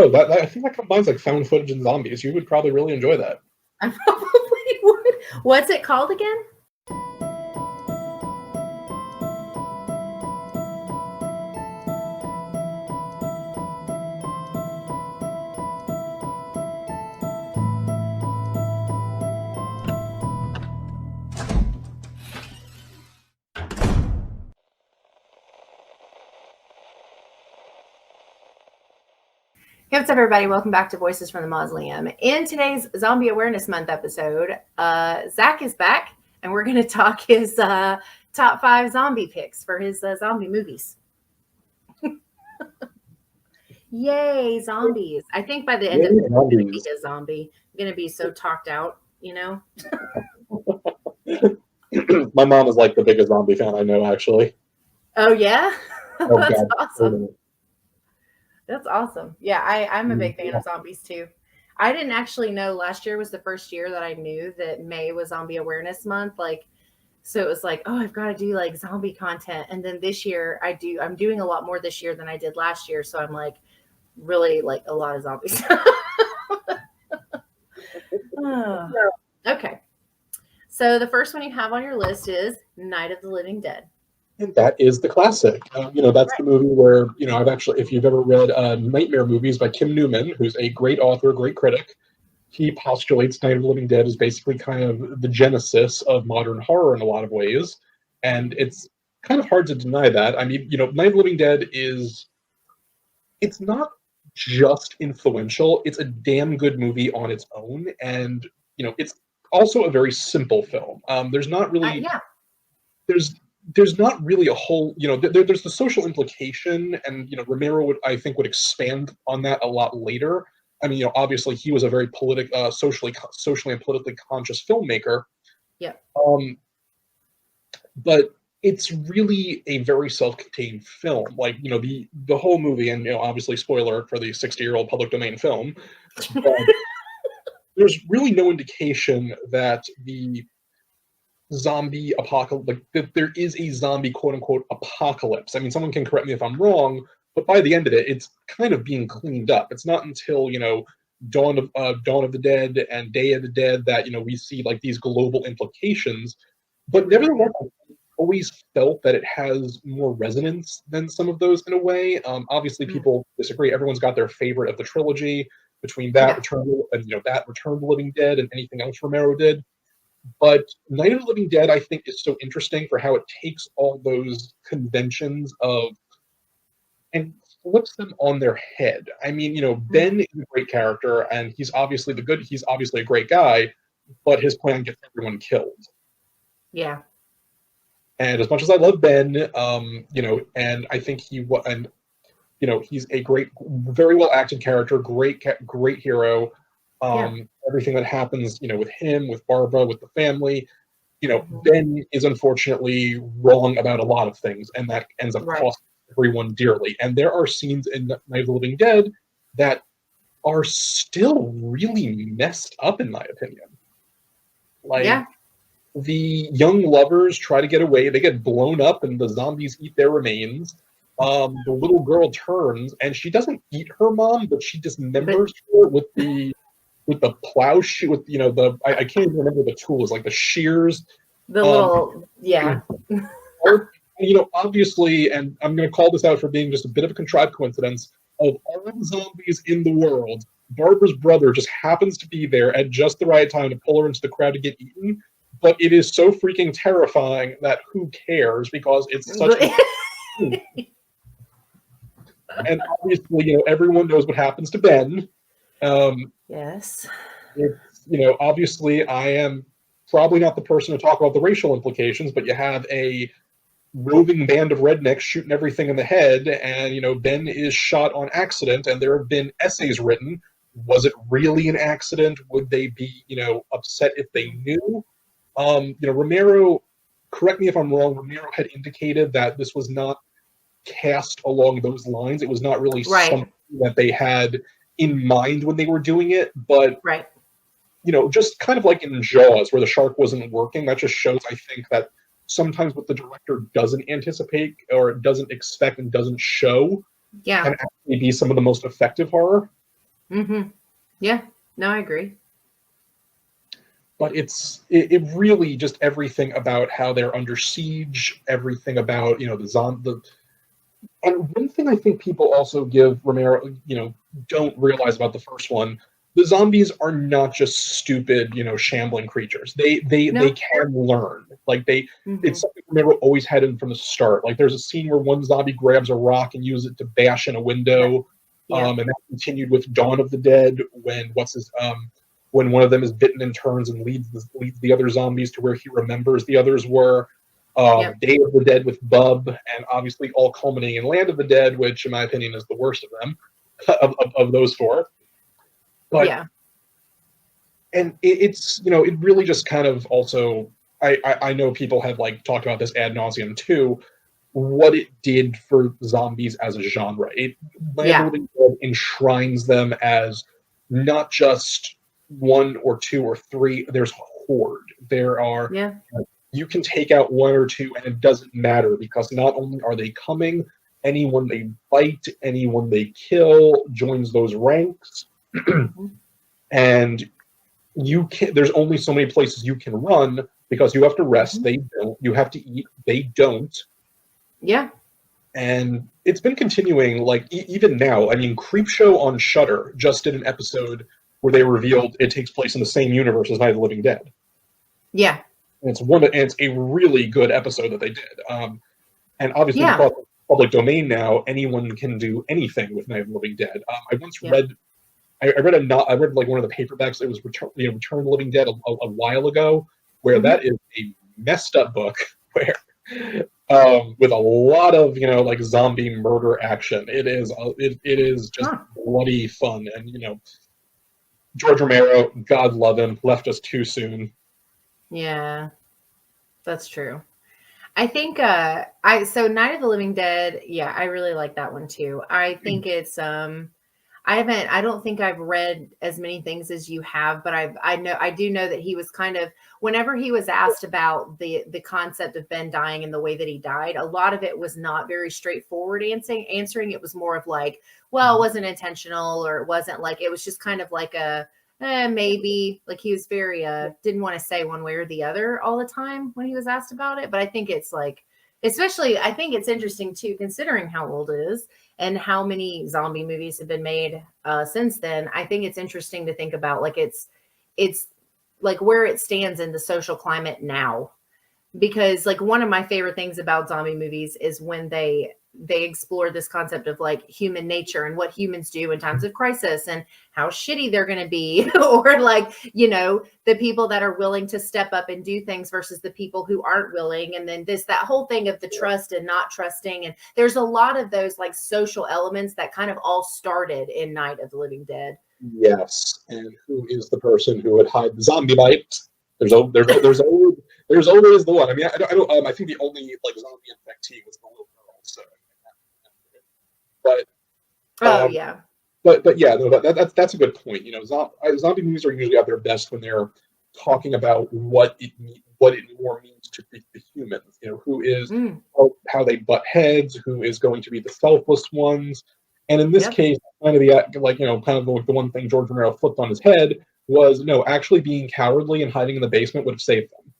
know. I think that combines like found footage and zombies. You would probably really enjoy that. I probably would. What's it called again? Hey, what's up, everybody? Welcome back to Voices from the Mausoleum. In today's Zombie Awareness Month episode, Zach is back, and we're going to talk his top 5 zombie picks for his zombie movies. Yay, zombies. I think by the end of it, I'm going to be a zombie. I'm going to be so talked out, you know? My mom is like the biggest zombie fan I know, actually. Oh, yeah? Oh, That's God. awesome. That's awesome. Yeah, I'm a big fan of zombies too. I didn't actually know last year was the first year that I knew that May was Zombie Awareness Month. So it was like, oh, I've got to do like zombie content. And then this year I'm doing a lot more this year than I did last year. So I'm like really like a lot of zombies. Oh. Okay. So the first one you have on your list is Night of the Living Dead. And that is the classic. That's the movie where, I've actually, if you've ever read Nightmare Movies by Kim Newman, who's a great author, great critic, he postulates Night of the Living Dead as basically kind of the genesis of modern horror in a lot of ways. And it's kind of hard to deny that. I mean, Night of the Living Dead it's not just influential, it's a damn good movie on its own. And, it's also a very simple film. There's not really... There's not really a whole, there's the social implication, and Romero would expand on that a lot later. I mean, obviously he was a very socially and politically conscious filmmaker. Yeah. But it's really a very self-contained film. Like, the whole movie, and obviously spoiler for the 60-year-old public domain film, but there's really no indication that the zombie apocalypse, like that there is a zombie quote-unquote apocalypse. I mean, someone can correct me if I'm wrong, but by the end of it, it's kind of being cleaned up. It's not until Dawn of the Dead and Day of the Dead that we see like these global implications. But nevertheless, I always felt that it has more resonance than some of those in a way. Obviously, people disagree. Everyone's got their favorite of the trilogy between that Return of the Living Dead and anything else Romero did. But Night of the Living Dead, I think, is so interesting for how it takes all those conventions and flips them on their head. I mean, Ben is a great character, and he's obviously a great guy, but his plan gets everyone killed. Yeah. And as much as I love Ben, and I think he's a great, very well acted character, great hero. Everything that happens, with him, with Barbara, with the family, Ben is unfortunately wrong about a lot of things, and that ends up costing everyone dearly. And there are scenes in Night of the Living Dead that are still really messed up, in my opinion. The young lovers try to get away, they get blown up, and the zombies eat their remains. The little girl turns, and she doesn't eat her mom, but she dismembers her with the plow I can't even remember the tools, like the shears. Obviously, and I'm going to call this out for being just a bit of a contrived coincidence, of all the zombies in the world, Barbara's brother just happens to be there at just the right time to pull her into the crowd to get eaten. But it is so freaking terrifying that who cares, because it's such a... And obviously, everyone knows what happens to Ben. Yes. It's, obviously I am probably not the person to talk about the racial implications, but you have a roving band of rednecks shooting everything in the head, and, Ben is shot on accident, and there have been essays written. Was it really an accident? Would they be, upset if they knew? Romero, correct me if I'm wrong, Romero had indicated that this was not cast along those lines. It was not really something that they had in mind when they were doing it, but just kind of like in Jaws, where the shark wasn't working, that just shows, I think, that sometimes what the director doesn't anticipate or doesn't expect and doesn't show can actually be some of the most effective horror. Mm-hmm. Yeah. No, I agree. But it really just everything about how they're under siege, everything about the and one thing I think people also give Romero, don't realize about the first one, the zombies are not just stupid, shambling creatures. They No. can learn. Mm-hmm. It's something Romero always had in from the start. Like there's a scene where one zombie grabs a rock and uses it to bash in a Yep. window. Yep. And that continued with Dawn of the Dead when one of them is bitten and turns and leads the other zombies to where he remembers the others were. Yep. Day of the Dead with Bub, and obviously all culminating in Land of the Dead, which in my opinion is the worst of them, of those four. But Yeah. and it really just kind of also I know people have like talked about this ad nauseum too, what it did for zombies as a genre. Land of the Yeah. Living Dead enshrines them as not just one or two or three. There's horde. There are Yeah. you can take out one or two and it doesn't matter because not only are they coming, anyone they bite, anyone they kill joins those ranks. Mm-hmm. And there's only so many places you can run because you have to rest, Mm-hmm. they don't. You have to eat, they don't. Yeah. And it's been continuing like even now. I mean, Creepshow on Shudder just did an episode where they revealed it takes place in the same universe as Night of the Living Dead. Yeah. And it's a really good episode that they did. And obviously, Yeah. because it's public domain now, anyone can do anything with Night of the Living Dead. I once Yep. read, I read like one of the paperbacks. It was Return of the Living Dead a while ago, where Mm-hmm. that is a messed up book where, with a lot of like zombie murder action. It is just Huh. bloody fun, and George Romero, God love him, left us too soon. Yeah. That's true. I think so Night of the Living Dead, yeah, I really like that one too. I think it's I don't think I've read as many things as you have, but I do know that he was kind of, whenever he was asked about the concept of Ben dying and the way that he died, a lot of it was not very straightforward answering. It was more of like, well, it wasn't intentional, or it wasn't like, it was just kind of like a maybe, like he was very didn't want to say one way or the other all the time when he was asked about it. But I think it's like, especially, I think it's interesting too, considering how old it is and how many zombie movies have been made since then. I think it's interesting to think about, like, it's like where it stands in the social climate now, because like one of my favorite things about zombie movies is when they explore this concept of like human nature and what humans do in times of crisis and how shitty they're going to be or like the people that are willing to step up and do things versus the people who aren't willing, and then that whole thing of the trust and not trusting, and there's a lot of those like social elements that kind of all started in Night of the Living Dead. Yes, and who is the person who would hide the zombie bite? There's always the one. I mean, I don't. I think the only like zombie infectee was the little girl. So, but Oh um, yeah. but yeah, no, that's a good point. Zombie movies are usually at their best when they're talking about what it more means to the humans. Who is Mm, how they butt heads, who is going to be the selfless ones, and in this yep. case, kind of the one thing George Romero flipped on his head was no, actually being cowardly and hiding in the basement would have saved them.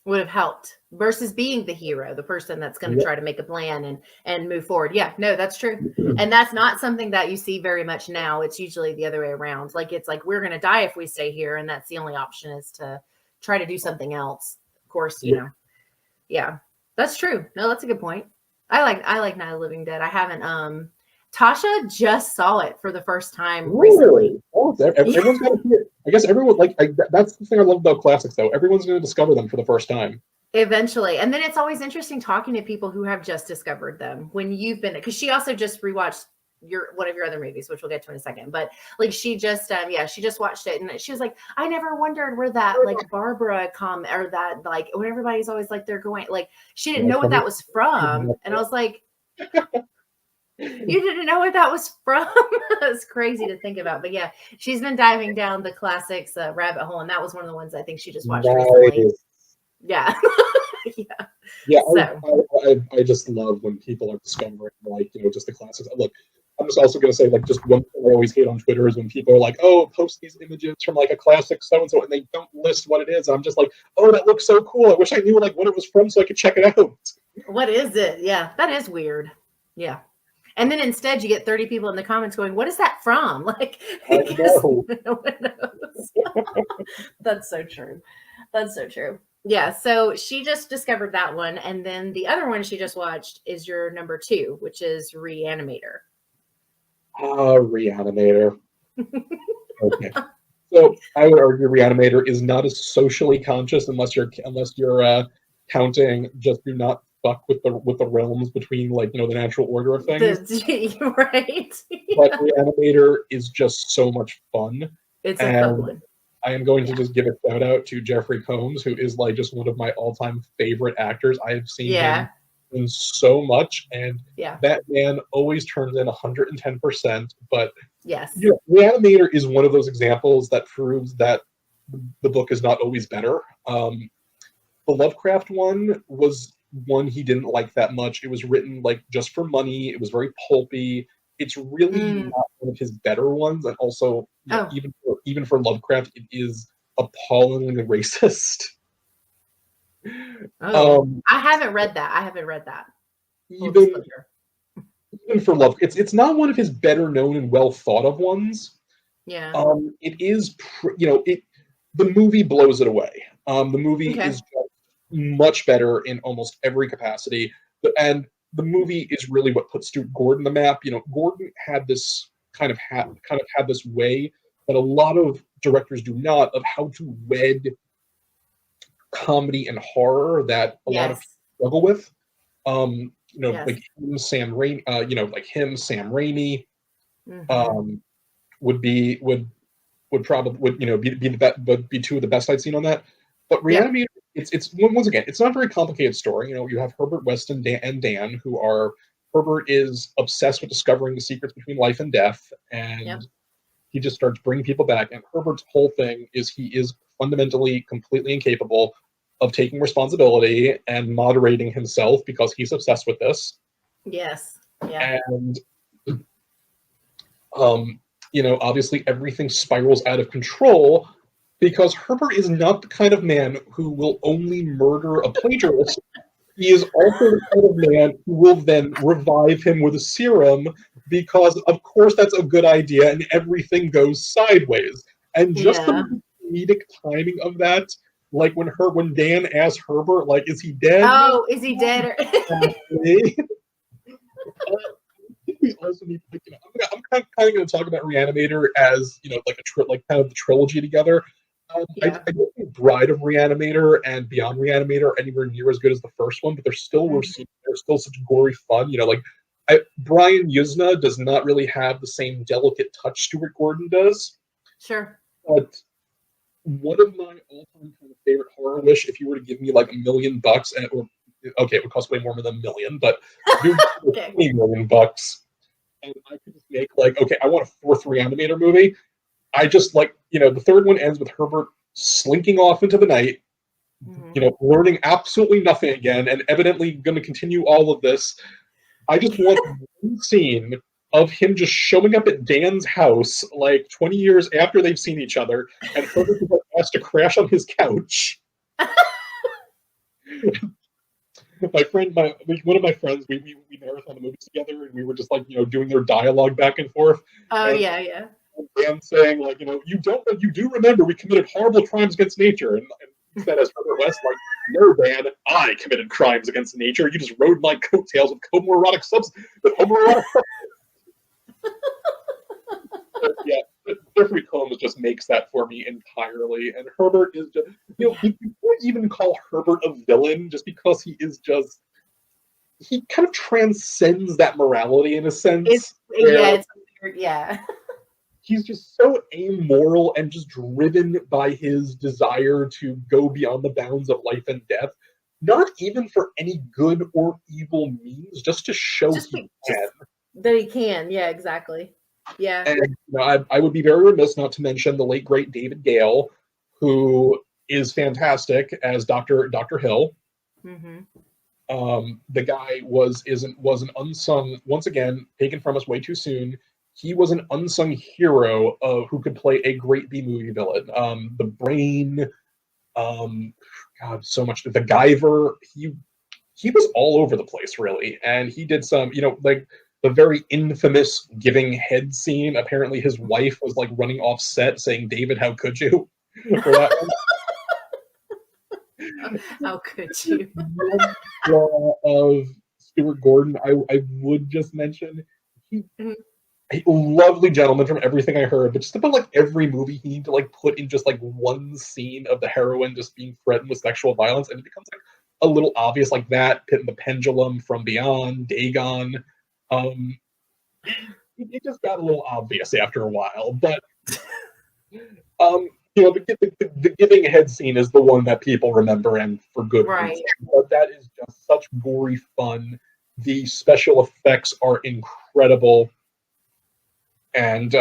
Would have helped versus being the hero, the person that's going to try to make a plan and move forward. Yeah, no, that's true. And that's not something that you see very much now. It's usually the other way around. Like, it's like, we're going to die if we stay here, and that's the only option, is to try to do something else. Of course, Yeah, that's true. No, that's a good point. I like Night of the Living Dead. I haven't Tasha just saw it for the first time recently. Really? Oh, everyone's got to see it. I guess everyone that's the thing I love about classics, though. Everyone's going to discover them for the first time. Eventually. And then it's always interesting talking to people who have just discovered them when you've been, because she also just rewatched one of your other movies, which we'll get to in a second. But like, she just she just watched it, and she was like, I never wondered where that like Barbara or that, like, when everybody's always like they're going, like, she didn't know what that was from. And I was like, you didn't know what that was from? It's crazy to think about. But yeah, she's been diving down the classics rabbit hole, and that was one of the ones I think she just watched recently. Nice. Yeah. Yeah. Yeah, So I just love when people are discovering just the classics. Look, I'm just also going to say, like, just one thing I always hate on Twitter is when people are like, oh, post these images from, like, a classic so-and-so, and they don't list what it is. I'm just like, oh, that looks so cool. I wish I knew, like, what it was from so I could check it out. What is it? Yeah, that is weird. Yeah. And then instead you get 30 people in the comments going, what is that from? Like, I know. no one knows. That's so true. That's so true. Yeah, so she just discovered that one. And then the other one she just watched is your number 2, which is Reanimator. Reanimator. Okay. So I would argue Reanimator is not as socially conscious unless you're counting just do not fuck with the realms between, like, the natural order of things. Right. But Reanimator is just so much fun. It's a fun one. I am going to just give a shout out to Jeffrey Combs, who is, like, just one of my all-time favorite actors. I have seen him in so much, and that man always turns in 110%. But yes, Reanimator is one of those examples that proves that the book is not always better. The Lovecraft one was one he didn't like that much. It was written, like, just for money. It was very pulpy. It's really not one of his better ones, and also even for Lovecraft, it is appallingly racist. I haven't read that. Even for Love, it's not one of his better known and well thought of ones. Yeah. It is, the movie blows it away. The movie is just much better in almost every capacity, and the movie is really what put Stuart Gordon on the map. Gordon had this kind of had this way that a lot of directors do not, of how to wed comedy and horror that a lot of people struggle with. Like him, Sam Raimi, Sam Raimi, would be two of the best I'd seen on that. But Reanimator, it's once again, it's not a very complicated story. You have Herbert West and Dan, who are, Herbert is obsessed with discovering the secrets between life and death, and he just starts bringing people back. And Herbert's whole thing is he is fundamentally completely incapable of taking responsibility and moderating himself because he's obsessed with this. Yes. Yeah. And obviously everything spirals out of control because Herbert is not the kind of man who will only murder a plagiarist. He is also the kind of man who will then revive him with a serum because, of course, that's a good idea, and everything goes sideways. And just the comedic timing of that, like when Dan asks Herbert, like, "Is he dead?" Oh, is he dead? We also need to, I'm kind of going to talk about Reanimator as like kind of the trilogy together. I don't think Bride of Reanimator and Beyond Reanimator are anywhere near as good as the first one, but they're still such gory fun. Brian Yuzna does not really have the same delicate touch Stuart Gordon does. Sure. But one of my all-time kind of favorite horror wish, if you were to give me like $1 million, it would cost way more than $1 million, but $20 million, and I could just make I want a fourth Reanimator movie. I just the third one ends with Herbert slinking off into the night, learning absolutely nothing again, and evidently going to continue all of this. I just want one scene of him just showing up at Dan's house 20 years after they've seen each other, and Herbert has to crash on his couch. One of my friends, we marathon the movies together, and we were just doing their dialogue back and forth. Oh, yeah. Dan saying you do remember we committed horrible crimes against nature, and said as Herbert West, no, Dan, I committed crimes against nature. You just rode my coattails with homoerotic substance. Jeffrey Combs just makes that for me entirely, and Herbert is just you can't even call Herbert a villain just because he kind of transcends that morality in a sense. It's weird, yeah. He's just so amoral and just driven by his desire to go beyond the bounds of life and death, not even for any good or evil means, just to show he can. That he can, yeah, exactly. Yeah. And I would be very remiss not to mention the late, great David Gale, who is fantastic as Dr. Hill. Mm-hmm. The guy was an unsung, once again taken from us way too soon. He was an unsung hero who could play a great B movie villain. The Brain, um, God, so much. The Guyver. He was all over the place, really, and he did some, like the very infamous giving head scene. Apparently, his wife was like running off set saying, "David, how could you?" for that one. How could you? One flaw of Stuart Gordon, I would just mention, he Mhm. a lovely gentleman from everything I heard, but just about like every movie he need to like put in just like one scene of the heroine just being threatened with sexual violence, and it becomes like a little obvious, like that, Pit and the Pendulum, From Beyond, Dagon. Um, it just got a little obvious after a while, but the giving head scene is the one that people remember, and for good reason. Right. But that is just such gory fun. The special effects are incredible, and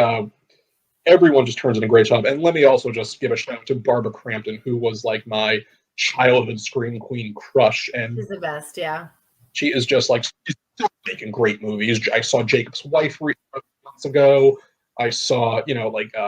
everyone just turns in a great job. And let me also just give a shout out to Barbara Crampton, who was like my childhood scream queen crush, and She's the best. Yeah. she is just like she's still making great movies. I saw Jacob's Wife months ago. I saw,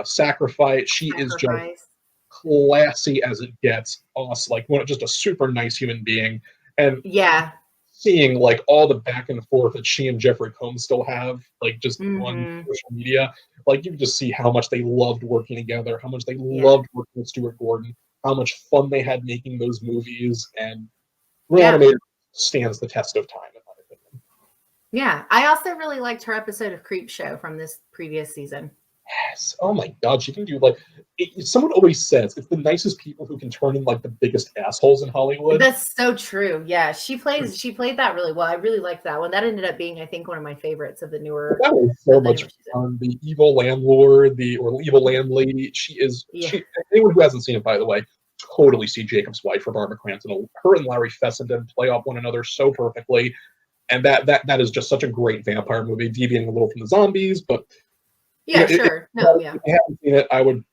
Sacrifice. She is just Sacrifice. classy as it gets. Awesome, like just a super nice human being, and Yeah. seeing like all the back and forth that she and Jeffrey Combs still have, like just on Hmm. social media, like you can just see how much they loved working together, how much they Yeah. loved working with Stuart Gordon, how much fun they had making those movies, and Yeah. Reanimator stands the test of time, in my opinion. Yeah. I also really liked her episode of Creep Show from this previous season. Yes. Oh my God, she can do like. Someone always says it's the nicest people who can turn in like the biggest assholes in Hollywood. That's so true. Yeah, she played that really well. I really liked that one. That ended up being, I think, one of my favorites of the newer That was so of the much newer season. fun. The evil landlord, or evil landlady. Yeah. Anyone who hasn't seen it, by the way, totally see Jacob's Wife for Barbara Crampton. Her and Larry Fessenden play off one another so perfectly, and that is just such a great vampire movie, deviating a little from the zombies. But Yeah, sure. No, yeah. if you haven't seen it, I would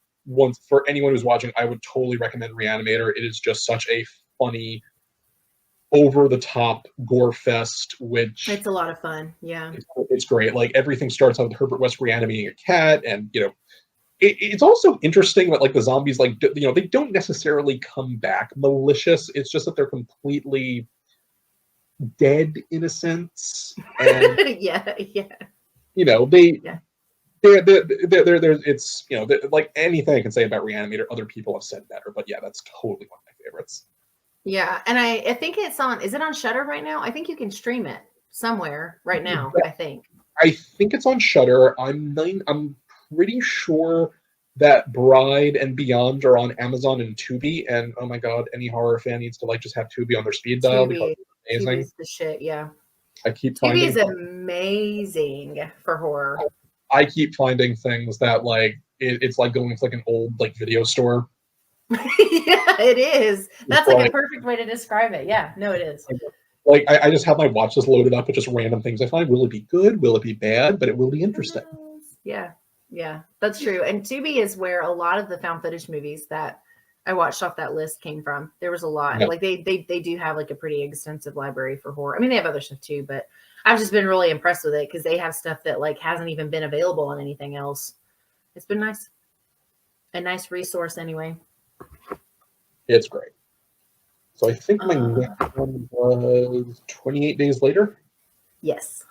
for anyone who's watching, I would totally recommend Reanimator. It is just such a funny, over the top gore fest, which It's a lot of fun. Yeah. it's great. Like everything starts out with Herbert West reanimating a cat, and it's also interesting that like the zombies, like they don't necessarily come back malicious. It's just that they're completely dead in a sense, and Yeah, yeah. they Yeah. they're it's like anything I can say about Reanimator, other people have said better, but yeah, that's totally one of my favorites. Yeah. And I think it's on, is it on Shudder right now? I think you can stream it somewhere right now, I think. I think it's on Shudder. I'm pretty sure that Bride and Beyond are on Amazon and Tubi. And oh my God, any horror fan needs to like just have Tubi on their speed dial because Tubi. it's amazing. Tubi's the shit, yeah. I keep Tubi is finding amazing for horror. I keep finding things that like it's like going to like an old like video store. Yeah, it is. That's It's like a perfect way to describe it. Yeah, no, it is. Like I just have my watch list loaded up with just random things I find. Will it be good? Will it be bad? But it will be interesting. Yeah, yeah, that's true. And Tubi is where a lot of the found footage movies that I watched off that list came from. There was a lot. Yeah. Like they do have like a pretty extensive library for horror. I mean, they have other stuff too, but I've just been really impressed with it because they have stuff that like hasn't even been available on anything else. It's been nice. A nice resource anyway. It's great. So I think my next one was 28 Days Later. Yes.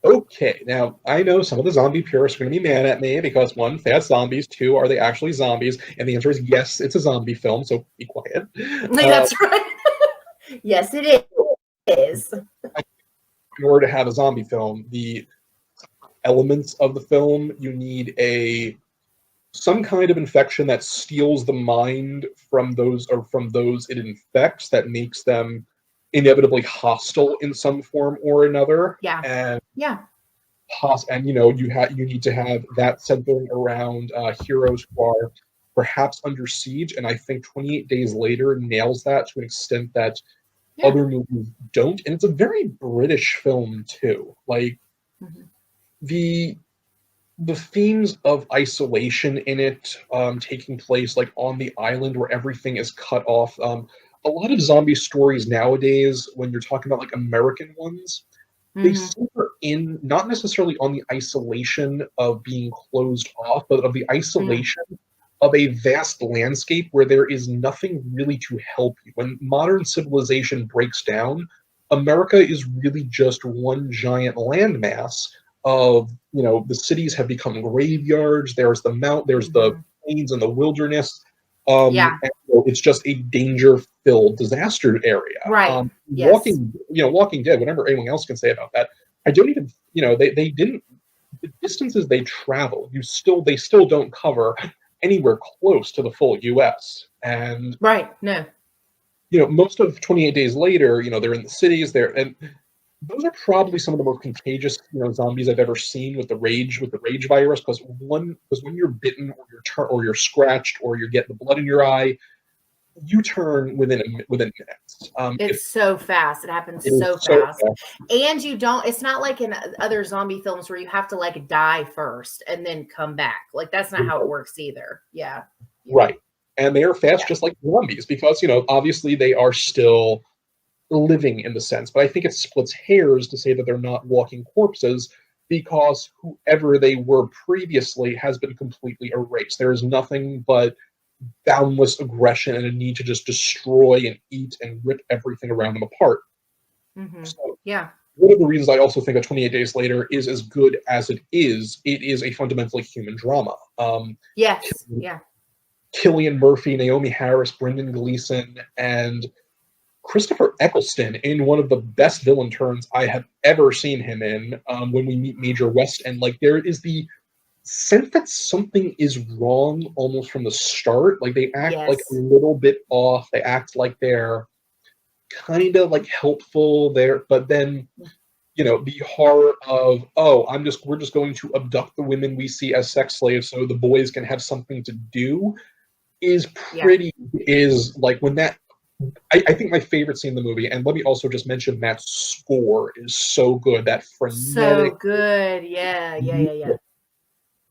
Okay, now I know some of the zombie purists are going to be mad at me because one, fast zombies. Two, are they actually zombies? And the answer is yes, it's a zombie film, so be quiet. That's right. Yes, it is. In order to have a zombie film, the elements of the film, you need some kind of infection that steals the mind from those it infects, that makes them inevitably hostile in some form or another. Yeah. And yeah. And you need to have that centering around heroes who are perhaps under siege. And I think 28 Days Later nails that to an extent that other movies don't. And it's a very British film too. Like the themes of isolation in it, taking place like on the island where everything is cut off. a lot of zombie stories nowadays, when you're talking about like American ones, they Hmm. center in not necessarily on the isolation of being closed off, but of the Mm. isolation of a vast landscape where there is nothing really to help you. When modern civilization breaks down, America is really just one giant landmass of, the cities have become graveyards. There's the Hmm. plains and the wilderness. Yeah. And it's just a danger-filled disaster area. Right. Yes. Walking Dead, whatever anyone else can say about that, I don't even, they didn't, the distances they travel, they still don't cover anywhere close to the full US. And Right. No. most of 28 Days Later, they're in the cities there, and those are probably some of the most contagious, zombies I've ever seen with the rage virus. Because when you're bitten or you're scratched or you're getting the blood in your eye, you turn within minutes. It's so fast. It happens It is so so fast. And you don't, it's not like in other zombie films where you have to like die first and then come back. Like that's not how it works either. Yeah. Yeah. right, and they are fast, Yeah. just like zombies, because obviously they are still living in the sense, but I think it splits hairs to say that they're not walking corpses because whoever they were previously has been completely erased. There is nothing but boundless aggression and a need to just destroy and eat and rip everything around them apart. Hmm. So, Yeah. one of the reasons I also think that 28 Days Later is as good as it is a fundamentally human drama. Yes. Yeah. Cillian Murphy, Naomi Harris, Brendan Gleeson, and Christopher Eccleston in one of the best villain turns I have ever seen him in. When we meet Major West, and like there is the sense that something is wrong almost from the start. Like they act like a Yes. little bit off. They act like they're kind of like helpful there, but then the horror of, oh, we're just going to abduct the women we see as sex slaves so the boys can have something to do Yeah. is like when that I think my favorite scene in the movie, and let me also just mention that score is so good, that So frenetic good. Yeah. Yeah. Yeah. Yeah.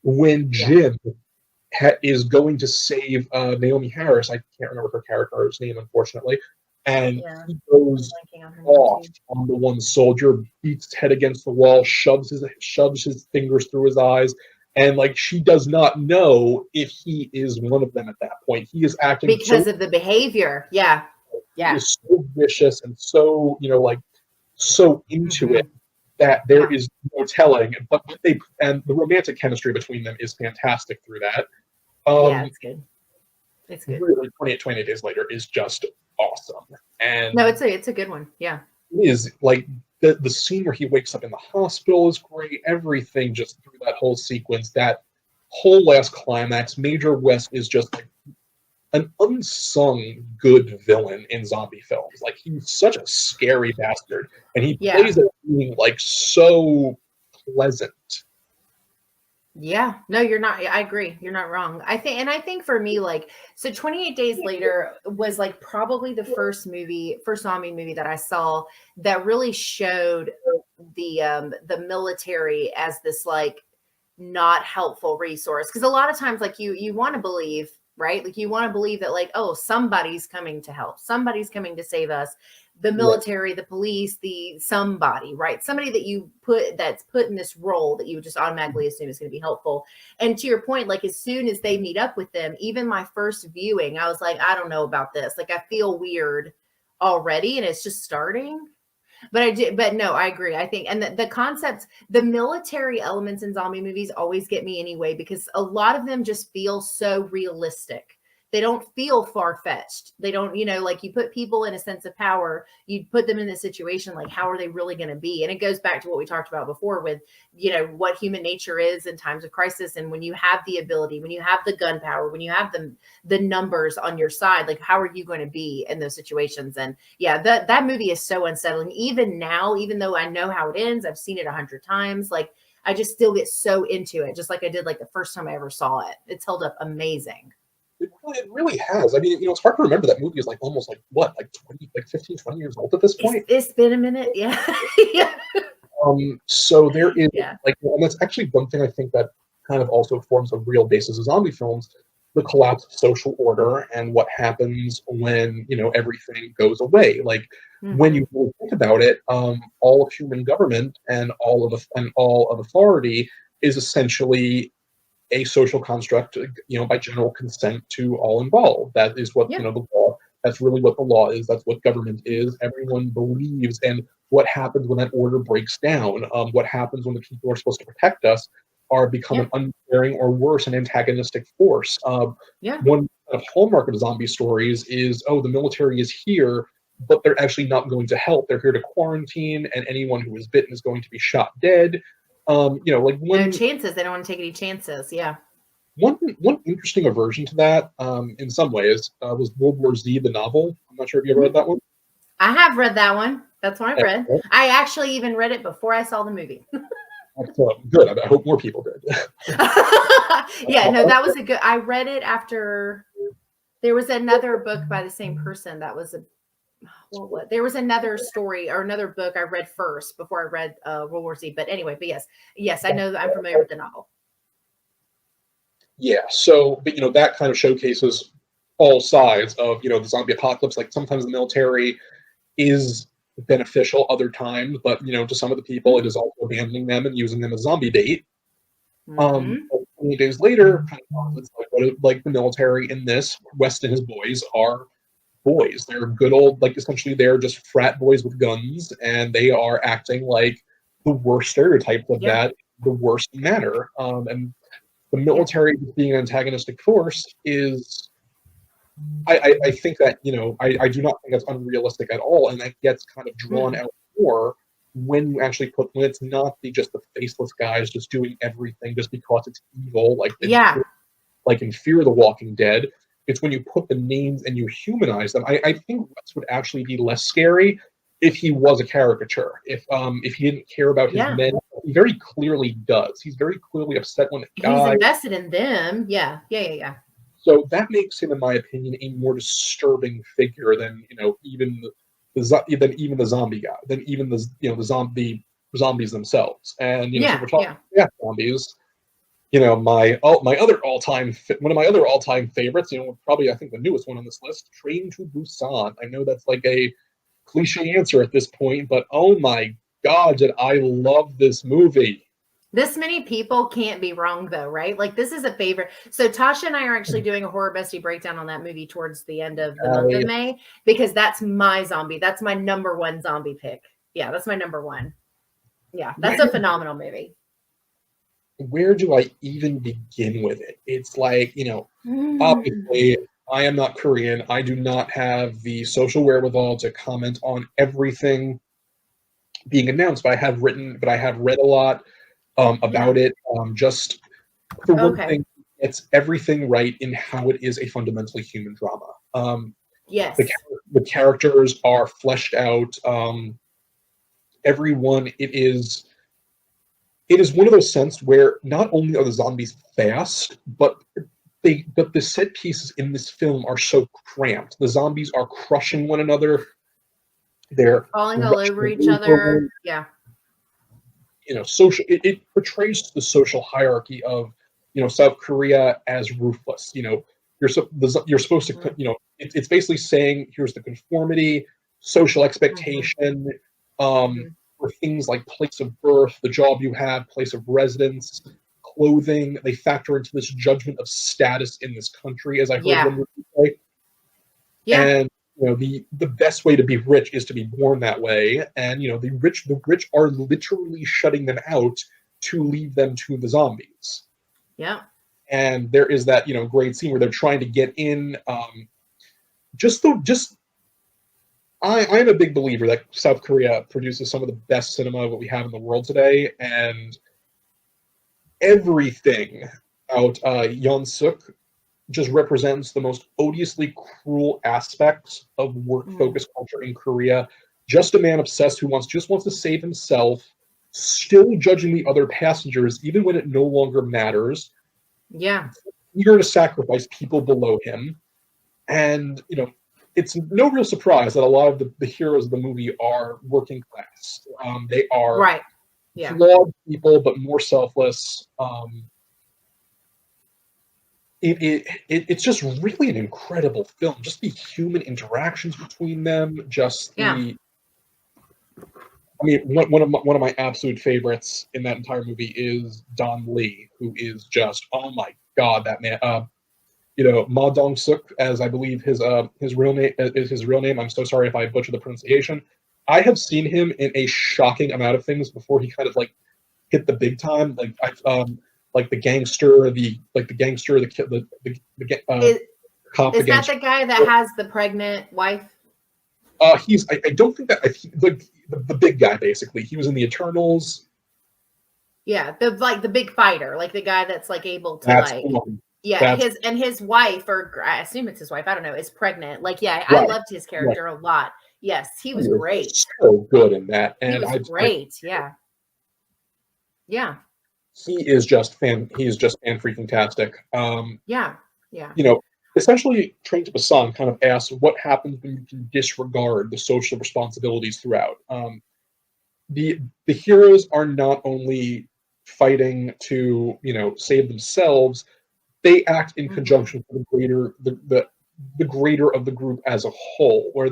when Yeah. Jim is going to save Naomi Harris. I can't remember her character's name, unfortunately, and Yeah. he I'm goes blanking on her name off too. on the one soldier, beats his head against the wall, shoves his fingers through his eyes, and like she does not know if he is one of them at that point. He is acting so Because of the behavior. Yeah. he Yeah. is so vicious and so like so into it Hmm. that there Yeah. is no telling. But the romantic chemistry between them is fantastic through that. Yeah. Um, It's good. It's good. really, 28 Days Later is just awesome, No, and it's a good one. Yeah. it is like the scene where he wakes up in the hospital is great. Everything just through that whole sequence, that whole last climax, Major West is just like an unsung good villain in zombie films. Like he's such a scary bastard, and he Yeah. plays it being like so pleasant. Yeah. No, you're not. I agree. You're not wrong. I think for me, like, so 28 Days Later was like probably the first zombie movie that I saw that really showed the military as this like not helpful resource. Because a lot of times, like you want to believe, right? Like you want to believe that, like, oh, somebody's coming to help, somebody's coming to save us. The Right. military, the police, the somebody, right? Somebody that you put that's put in this role that you would just automatically assume is going to be helpful. And to your point, like as soon as they meet up with them, even my first viewing, I was like, I don't know about this. Like I feel weird already, and it's just starting. But I did, but no, I agree. I think, and the concepts, the military elements in zombie movies always get me anyway, because a lot of them just feel so realistic. They don't feel far fetched. They don't, like you put people in a sense of power, you put them in this situation, like how are they really going to be? And it goes back to what we talked about before with, what human nature is in times of crisis. And when you have the ability, when you have the gun power, when you have the numbers on your side, like how are you going to be in those situations? And yeah, that movie is so unsettling. Even now, even though I know how it ends, I've seen it 100 times. Like I just still get so into it, just like I did like the first time I ever saw it. It's held up amazing. It really has. I mean, it's hard to remember that movie is like almost like what, like 20, like 15, 20 years old at this It's point. it's been a minute, yeah. Yeah. So there is Yeah. like, and that's actually one thing I think that kind of also forms a real basis of zombie films. the collapse of social order and what happens when everything goes away. Like when Hmm. you really think about it, all of human government and all of authority is essentially a social construct, by general consent to all involved. That is what Yeah. the law. That's really what the law is. That's what government is. Everyone believes, and what happens when that order breaks down? What happens when the people who are supposed to protect us are become Yeah. an uncaring or worse, an antagonistic force? Yeah. One kind of hallmark of zombie stories is, oh, the military is here, but they're actually not going to help. They're here to quarantine, and anyone who is bitten is going to be shot dead. Like No one chances. They don't want to take any chances. Yeah. one interesting aversion to that, in some ways, was World War Z, the novel. I'm not sure if you ever read that one. I have read that one. That's one I've read. Excellent. I actually even read it before I saw the movie. That's good. I hope more people did. Yeah, no, that was a good. I read it after there was another book by the same person that was a what there was another story or another book I read first before I read World War Z. But anyway, but yes, I know that I'm familiar with the novel. Yeah. So, but that kind of showcases all sides of the zombie apocalypse. Like sometimes the military is beneficial, other times, but to some of the people, it is also abandoning them and using them as zombie bait. Mm-hmm. 20 days later, kind of it's like the military in this, West and his boys are boys. They're good old, like essentially they're just frat boys with guns, and they are acting like the worst stereotypes of Yeah, that, the worst manner. And the yeah. military being an antagonistic force is, I think that I do not think that's unrealistic at all, and that gets kind of drawn Mm-mm. out more when you actually when it's not just the faceless guys just doing everything just because it's evil, Yeah, like in Fear the Walking Dead. It's when you put the names and you humanize them. I think Wes would actually be less scary if he was a caricature. If he didn't care about his yeah. men, he very clearly does. He's very clearly upset when they He's die. invested in them. Yeah, yeah, yeah, yeah. So that makes him, in my opinion, a more disturbing figure than even than even the zombie guy, than even the the zombies themselves. And since Yeah, we're talking yeah. zombies, my other one of my other all time favorites, probably I think the newest one on this list, Train to Busan. I know that's like a cliche answer at this point, but oh my god, did I love this movie? This many people can't be wrong though, right? Like this is a favorite. So Tasha and I are actually doing a horror bestie breakdown on that movie towards the end of the month of I, May because that's my zombie. That's my number one zombie pick. Yeah, that's my number one. Yeah, that's where a phenomenal movie. where do I even begin with it? It's like, Mm. obviously, I am not Korean. I do not have the social wherewithal to comment on everything being announced, but I have read a lot Yeah. about it. Just for one Okay. thing, it's everything right in how it is a fundamentally human drama. The Yes. the characters are fleshed out. Everyone, it is one of those sense where not only are the zombies fast, but the set pieces in this film are so cramped. The zombies are crushing one another. They're Falling all over rushing each over. other. Yeah. Social. It portrays the social hierarchy of South Korea as ruthless. You're supposed to Mm. it's basically saying here's the conformity, social Hmm. expectation, Hmm. for things like place of birth, the job you have, place of residence, clothing. They factor into this judgment of status in this country, as I heard Yeah. one movie say. Yeah. And the best way to be rich is to be born that way. And the rich are literally shutting them out to leave them to the zombies. Yeah. And there is that great scene where they're trying to get in. Just I am a big believer that South Korea produces some of the best cinema that we have in the world today, and everything out Yeon Suk just represents the most odiously cruel aspects of work Mm. focused culture in Korea. Just a man obsessed who wants to save himself, still judging the other passengers even when it no longer matters, Yeah. eager to sacrifice people below him. And it's no real surprise that a lot of the heroes of the movie are working class. They are Right. Yeah. flawed people, but more selfless. it's just really an incredible film. Just the human interactions between them, just Yeah. the I mean, one of my absolute favorites in that entire movie is Don Lee, who is just oh my god, that man. Ma Dong Suk, as I believe his real name is his real name. I'm so sorry if I butcher the pronunciation. I have seen him in a shocking amount of things before he kind of like hit the big time. Like the gangster, the gangster, the kid, Is, cop, the is that gangster. the guy that has the pregnant wife? I don't think that the big guy basically. He was in the Eternals. Yeah, the big fighter, like the guy that's like able to That's like the one. yeah, That's his wife, or I assume it's his wife, I don't know, is pregnant. Like, yeah, I right. loved his Right. character a lot. Yes, he He was is great. so good in that, He and was great. Yeah. Yeah. he is just fan freaking tastic. Yeah. Yeah. You know, essentially, Train to Busan kind of asks what happens when you can disregard the social responsibilities throughout. The heroes are not only fighting to save themselves, they act in Mhm. conjunction with the greater of the group as a whole, Yeah. where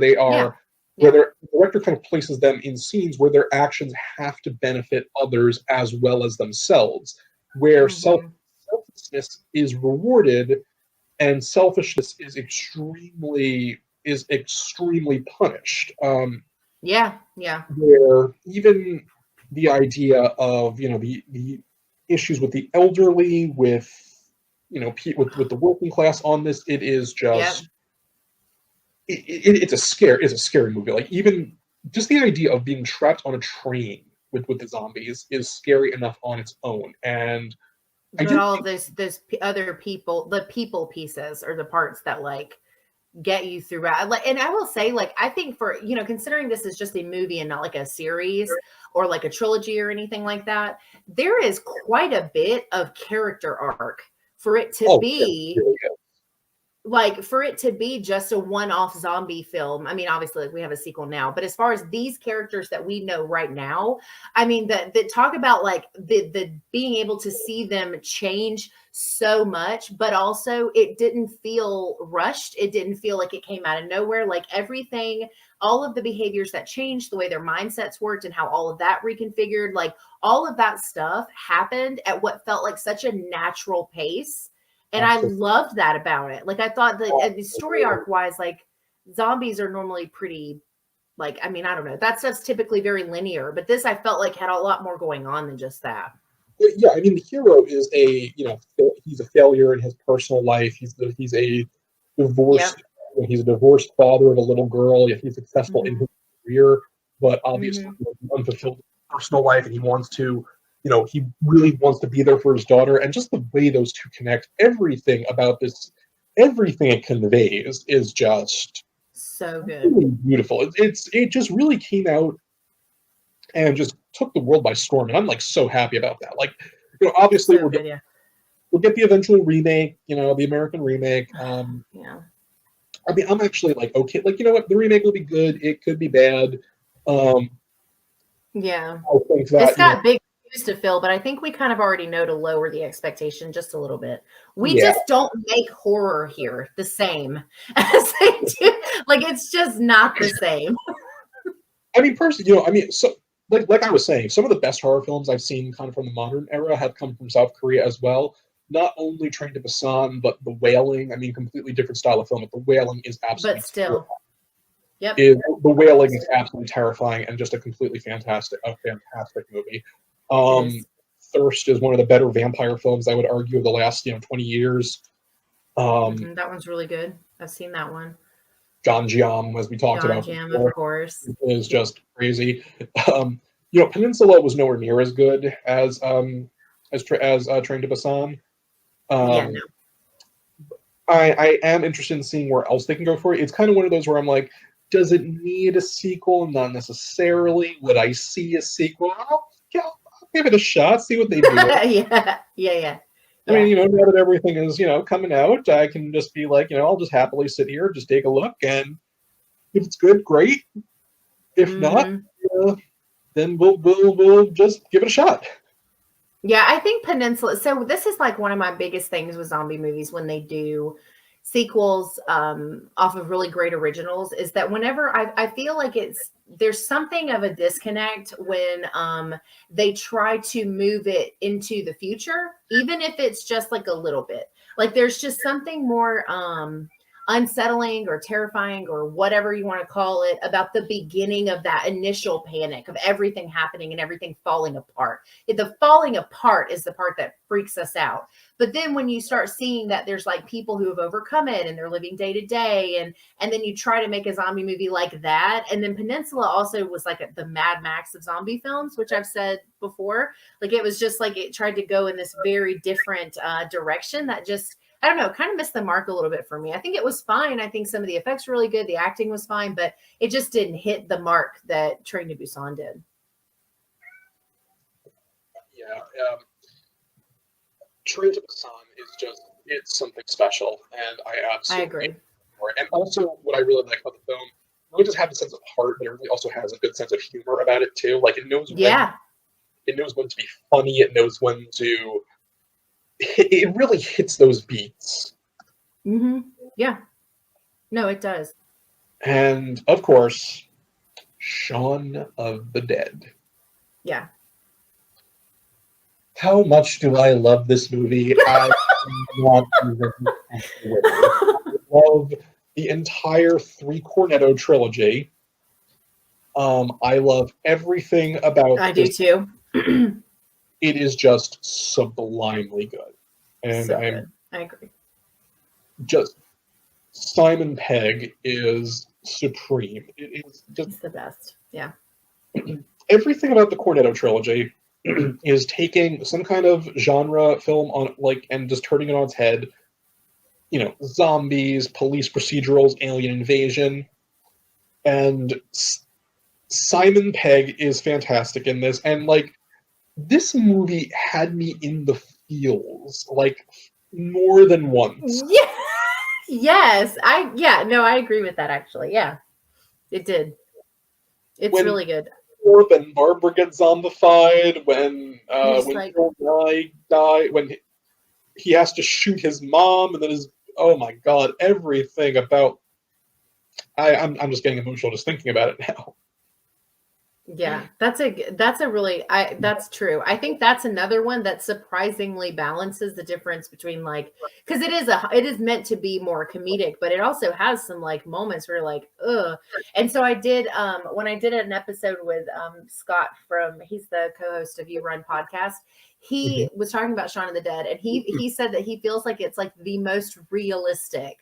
Yeah. the director kind of places them in scenes where their actions have to benefit others as well as themselves, where Mhm. selflessness is rewarded and selfishness is extremely punished. Yeah. Yeah. Where even the idea of the issues with the elderly, with with the working class on this, it is Yep. just it's a scary movie. Like even just the idea of being trapped on a train with the zombies is scary enough on its own. And I But do all of think other people, the people pieces are the parts that like get you throughout. Like, and I will say, like, I think for considering this is just a movie and not like a series or like a trilogy or anything like that, there is quite a bit of character arc for it to oh yeah, be really good. like for it to be just a one-off zombie film. I mean, obviously like we have a sequel now, but as far as these characters that we know right now, I mean, the talk about like the being able to see them change so much, but also it didn't feel rushed. It didn't feel like it came out of nowhere. Like everything, all of the behaviors that changed, the way their mindsets worked and how all of that reconfigured, like all of that stuff happened at what felt like such a natural pace, and I Absolutely. loved that about it. Like I thought that the story arc wise, like zombies are normally pretty, like, I mean, I don't know. That stuff's typically very linear, but this I felt like had a lot more going on than just that. Yeah, I mean, the hero is he's a failure in his personal life. He's a Yep. divorced he's a divorced father of a little girl. Yet he's successful in Mhm. his career, but obviously Mhm. unfulfilled personal life, and he wants to, he really wants to be there for his daughter. And just the way those two connect, everything it conveys is just So good. really beautiful. It just really came out and just took the world by storm. And I'm like so happy about that. Like, obviously So good, yeah. we'll get the eventual remake, the American remake. Yeah. I mean, I'm actually like okay, like what, the remake will be good. It could be bad. Um, Yeah. I think It's that got big shoes to fill, but I think we kind of already know to lower the expectation just a little bit. We yeah. just don't make horror here the same as they do. Like it's just not the same. I mean, personally, I mean, so like I was saying, some of the best horror films I've seen kind of from the modern era have come from South Korea as well. Not only Train to Busan, but The Wailing. I mean, completely different style of film, but The Wailing is But absolutely still. Yep. The Wailing is absolutely terrifying and just a fantastic movie. It Um, is. Thirst is one of the better vampire films I would argue of the last 20 years. Mhm, that one's really good. I've seen that one. John Giam, as we talked John about Jam, of before, course. is Yeah. just crazy. Um, Peninsula was nowhere near as good as Train to Busan. Yeah, no. Um, I am interested in seeing where else they can go for it. It's kind of one of those where I'm like, does it need a sequel? Not necessarily. Would I see a sequel? I'll give it a shot, see what they do with it. Yeah. Yeah, yeah. I mean, Yeah. now that everything is, coming out, I can just be like, I'll just happily sit here, just take a look, and if it's good, great. If not, Mhm. then we'll just give it a shot. Yeah, I think Peninsula. So this is like one of my biggest things with zombie movies when they do sequels off of really great originals is that whenever I feel like there's something of a disconnect when they try to move it into the future, even if it's just like a little bit. Like there's just something more unsettling or terrifying or whatever you want to call it about the beginning of that initial panic of everything happening and everything falling apart. The falling apart is the part that freaks us out. But then when you start seeing that there's like people who have overcome it and they're living day to day, and then you try to make a zombie movie like that. And then Peninsula also was like the Mad Max of zombie films, which I've said before. Like it was just like it tried to go in this very different direction that just, I don't know, kind of missed the mark a little bit for me. I think it was fine. I think some of the effects were really good. The acting was fine, but it just didn't hit the mark that Train to Busan did. Yeah, Train to Busan is just, it's something special, and I absolutely agree. Adore it. And also, what I really like about the film, it just has a sense of heart, but it really also has a good sense of humor about it too. Like it knows when to be funny. It knows when to. It really hits those beats. Mm-hmm. Yeah. No, it does. And of course, Shaun of the Dead. Yeah. How much do I love this movie? I cannot even I love the entire Three Cornetto trilogy. I love everything about I do this. too. It is just sublimely good. And So I'm good. I agree. just Simon Pegg is supreme. It is just It's the best. Yeah. everything about the Cornetto trilogy is taking some kind of genre film on like and just turning it on its head. You know, zombies, police procedurals, alien invasion, and Simon Pegg is fantastic in this. And like this movie had me in the feels like more than once. Yeah. Yes. I agree with that actually. Yeah. It did. It's When really good. Thorpe and Barbara get zombified, Just when like, Bill Nye die, when he has to shoot his mom, and then his oh my god, everything about I'm just getting emotional just thinking about it now. yeah, that's a really that's true. I think that's another one that surprisingly balances the difference between like because it is meant to be more comedic, but it also has some like moments where you're like, ugh. And so I did when I did an episode with Scott from he's the co-host of You Run podcast. He was talking about Shaun of the Dead, and he said that he feels like it's like the most realistic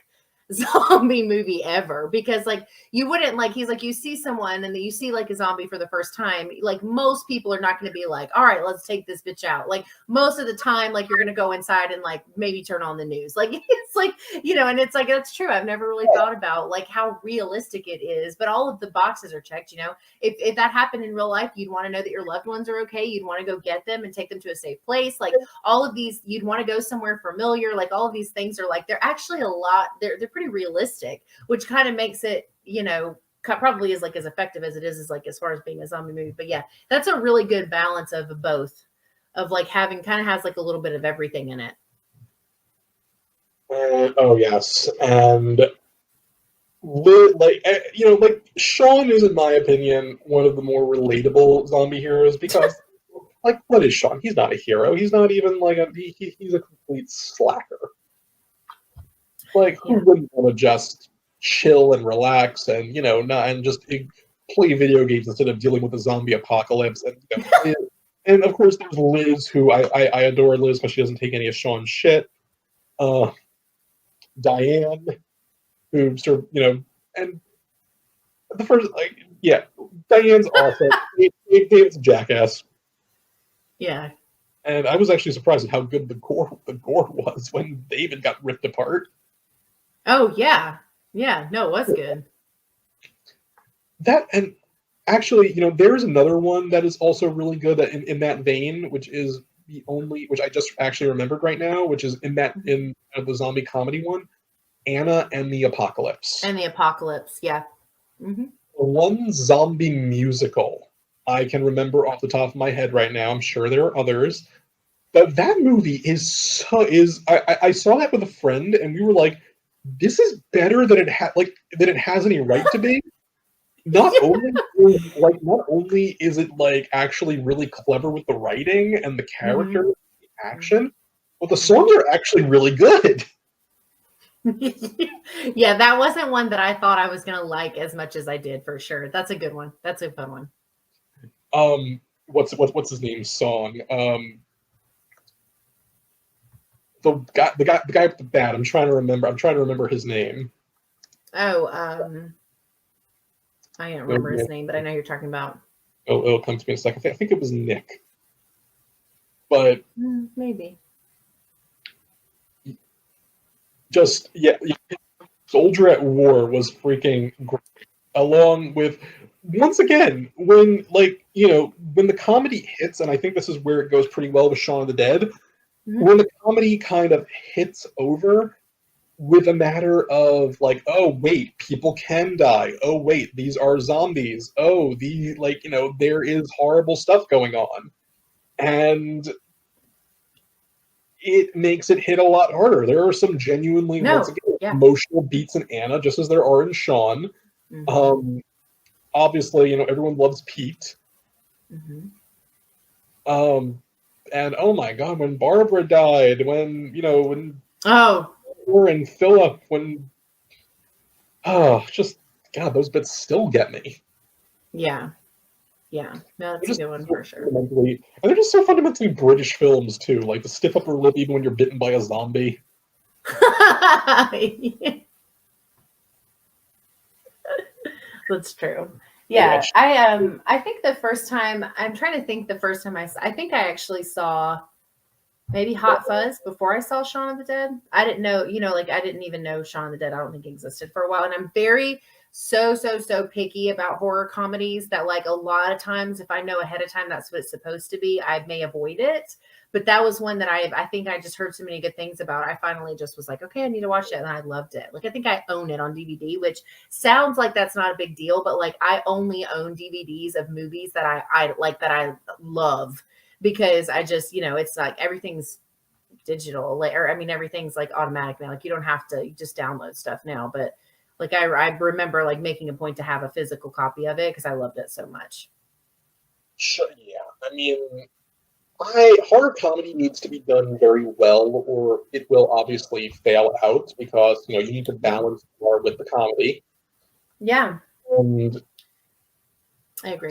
zombie movie ever because like you wouldn't like he's like you see someone and you see like a zombie for the first time, like most people are not going to be like, all right, let's take this bitch out. Like most of the time, like you're going to go inside and like maybe turn on the news. Like it's like, you know, and it's like that's true. I've never really thought about like how realistic it is, but all of the boxes are checked. You know, if that happened in real life, you'd want to know that your loved ones are okay. You'd want to go get them and take them to a safe place. Like all of these, you'd want to go somewhere familiar. Like all of these things are like they're actually a lot. They're pretty realistic, which kind of makes it, you know, probably is like as effective as it is like as far as being a zombie movie. But yeah, that's a really good balance of both, of like having kind of has like a little bit of everything in it. Oh yes, and like you know, like Shaun is, in my opinion, one of the more relatable zombie heroes because, like, what is Shaun? He's not a hero. He's not even like he's a complete slacker. Like, who wouldn't want to just chill and relax and, you know, not and just play video games instead of dealing with the zombie apocalypse? And, you know, and of course, there's Liz, who I adore Liz because she doesn't take any of Shaun's shit. Diane, who sort of, you know, and the first, like, yeah, Diane's awesome. David's a jackass. Yeah. And I was actually surprised at how good the gore was when David got ripped apart. Oh yeah. Yeah. No, it was good. That and actually, you know, there's another one that is also really good in that vein, which is the only which I just actually remembered right now, which is in the zombie comedy one, Anna and the Apocalypse. And the Apocalypse, yeah. Mm-hmm. One zombie musical I can remember off the top of my head right now. I'm sure there are others. But that movie I saw that with a friend and we were like, this is better than it has any right to be. Not only is it like actually really clever with the writing and the Mm-hmm. character, the Mm-hmm. action, but the songs are actually really good. Yeah, that wasn't one that I thought I was gonna like as much as I did for sure. That's a good one. That's a fun one. What's his name? Song. The guy with the bat. I'm trying to remember. I'm trying to remember his name. Oh, I can't remember his name, but I know who you're talking about. It'll come to me in a second. I think it was Nick. But Maybe. just yeah, Soldier at War was freaking great. Along with once again when when the comedy hits, and I think this is where it goes pretty well with Shaun of the Dead. Mm-hmm. When the comedy kind of hits over with a matter of like, oh wait, people can die. Oh wait, these are zombies. Oh, there is horrible stuff going on, and it makes it hit a lot harder. There are some genuinely, once again, Yeah. emotional beats in Anna, just as there are in Shaun. Mm-hmm. Obviously, everyone loves Pete. Mm-hmm. And oh my god, when Barbara died, when Oh, and Philip, when just God, those bits still get me. yeah. Yeah. No, that's a good one for sure. And they're just so fundamentally British films too, like the stiff upper lip even when you're bitten by a zombie. That's true. Yeah, I think the first time I'm trying to think the first time I think I actually saw maybe Hot Fuzz before I saw Shaun of the Dead. I didn't know, like I didn't even know Shaun of the Dead. I don't think existed for a while, and I'm very so picky about horror comedies that like a lot of times if I know ahead of time that's what it's supposed to be, I may avoid it. But that was one that I think I just heard so many good things about. I finally just was like, okay, I need to watch it, and I loved it. Like I think I own it on DVD, which sounds like that's not a big deal, but like I only own DVDs of movies that I like that I love because I just it's like everything's digital, like or I mean everything's like automatic now. Like you don't have to, you just download stuff now. But like I remember like making a point to have a physical copy of it because I loved it so much. Sure, yeah. I mean, horror comedy needs to be done very well, or it will obviously fail out because you need to balance horror with the comedy. Yeah, And I agree.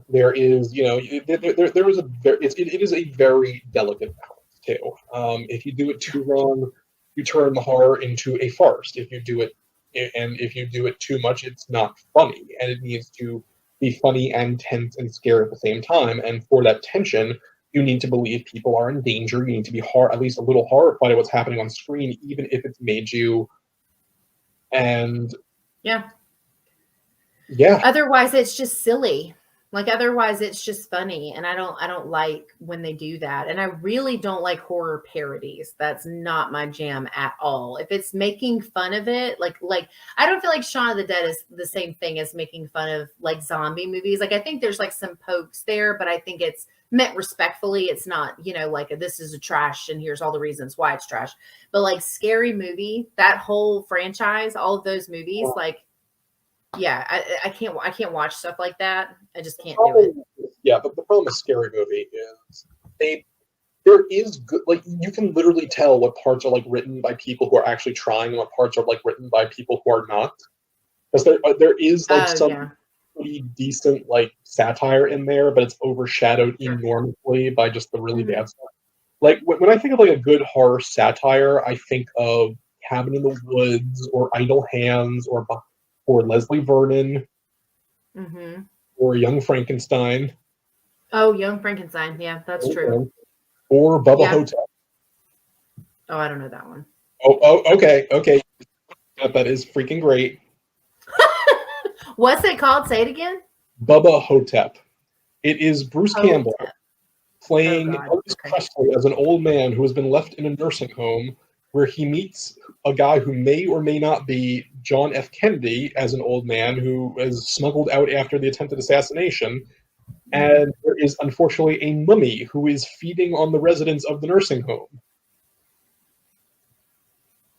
there is, there is it is a very delicate balance too. If you do it too wrong, you turn the horror into a farce. If you do it too much, it's not funny, and it needs to be funny and tense and scary at the same time. And for that tension, you need to believe people are in danger. You need to be at least a little horrified at what's happening on screen, even if it's made you. And Yeah. yeah, Otherwise, it's just silly. Like otherwise, it's just funny, and I don't like when they do that. And I really don't like horror parodies. That's not my jam at all. If it's making fun of it, like I don't feel like Shaun of the Dead is the same thing as making fun of like zombie movies. Like I think there's like some pokes there, but I think it's meant respectfully. It's not like this is a trash and here's all the reasons why it's trash. But like Scary Movie, that whole franchise, all of those movies, like. Yeah, I can't watch stuff like that. I just can't do it. Yeah, but the problem with Scary Movie is there is good, like you can literally tell what parts are like written by people who are actually trying and what parts are like written by people who are not, because there is like some pretty decent like satire in there, but it's overshadowed enormously by just the really bad stuff. Like when I think of like a good horror satire, I think of Cabin in the Woods or Idle Hands or Leslie Vernon or Young Frankenstein. Oh, Young Frankenstein. Yeah, that's true. Or Bubba Hotep. Oh, I don't know that one. Okay. That is freaking great. What's it called? Say it again. Bubba Hotep. It is Bruce Campbell playing Elvis Presley as an old man who has been left in a nursing home where he meets a guy who may or may not be John F. Kennedy as an old man who is smuggled out after the attempted assassination. And there is unfortunately a mummy who is feeding on the residents of the nursing home.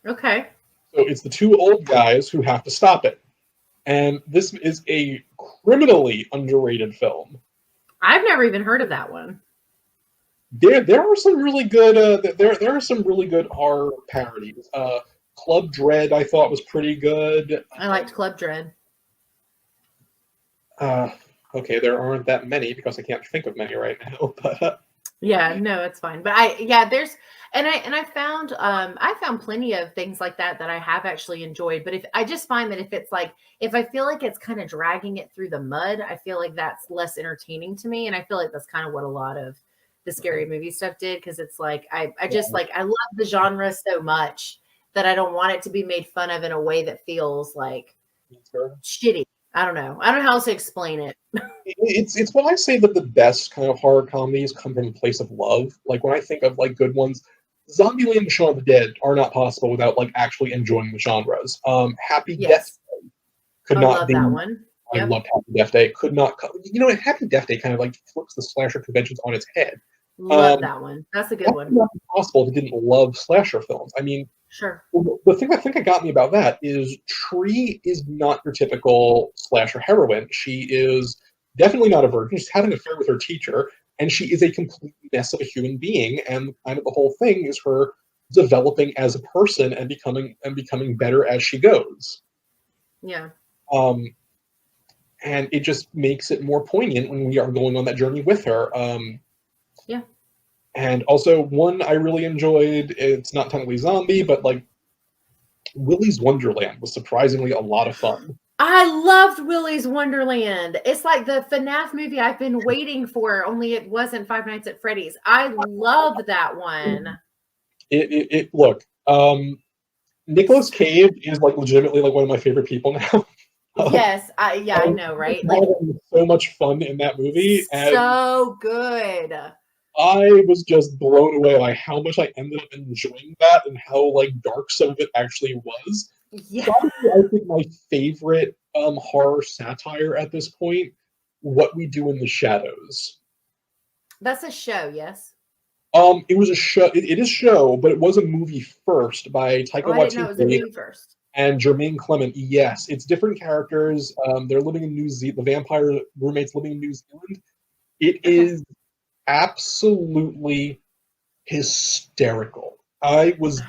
Okay. So it's the two old guys who have to stop it. And this is a criminally underrated film. I've never even heard of that one. There are some really good there are some really good horror parodies. Club Dread I thought was pretty good. I liked Club Dread. Okay, there aren't that many because I can't think of many right now. But yeah, no, it's fine. But there's I found plenty of things like that I have actually enjoyed. But if I just find that if I feel like it's kind of dragging it through the mud, I feel like that's less entertaining to me. And I feel like that's kind of what a lot of the scary movie stuff did, because it's like I just like I love the genre so much that I don't want it to be made fun of in a way that feels like shitty. I don't know how else to explain it. It's when I say that the best kind of horror comedies come from a place of love. Like when I think of like good ones, Zombieland and Shaun of the Dead are not possible without like actually enjoying the genres. Happy Death Day could not love be. that one. I loved Happy Death Day. Could not. You know, Happy Death Day kind of like flips the slasher conventions on its head. Love that one. That's a good one. It's not possible if you didn't love slasher films. I mean, sure. The thing I think that got me about that is Tree is not your typical slasher heroine. She is definitely not a virgin. She's had an affair with her teacher, and she is a complete mess of a human being. And kind of the whole thing is her developing as a person and becoming better as she goes. Yeah. And it just makes it more poignant when we are going on that journey with her. Yeah. And also one I really enjoyed, it's not technically zombie, but like Willy's Wonderland was surprisingly a lot of fun. I loved Willy's Wonderland. It's like the FNAF movie I've been waiting for, only it wasn't Five Nights at Freddy's. I loved that one. Look, Nicolas Cage is like legitimately like one of my favorite people now. Yes, I know, right? Like so much fun in that movie. So good. I was just blown away by how much I ended up enjoying that and how like dark some of it actually was. Yeah. Probably, I think my favorite horror satire at this point, What We Do in the Shadows. That's a show, yes. It was a show. It is a show, but it was a movie first by Taika Waititi. I didn't know it was a movie first. And Jermaine Clement. Yes, it's different characters. They're living in New Zealand. The vampire roommates living in New Zealand. It is absolutely hysterical. I was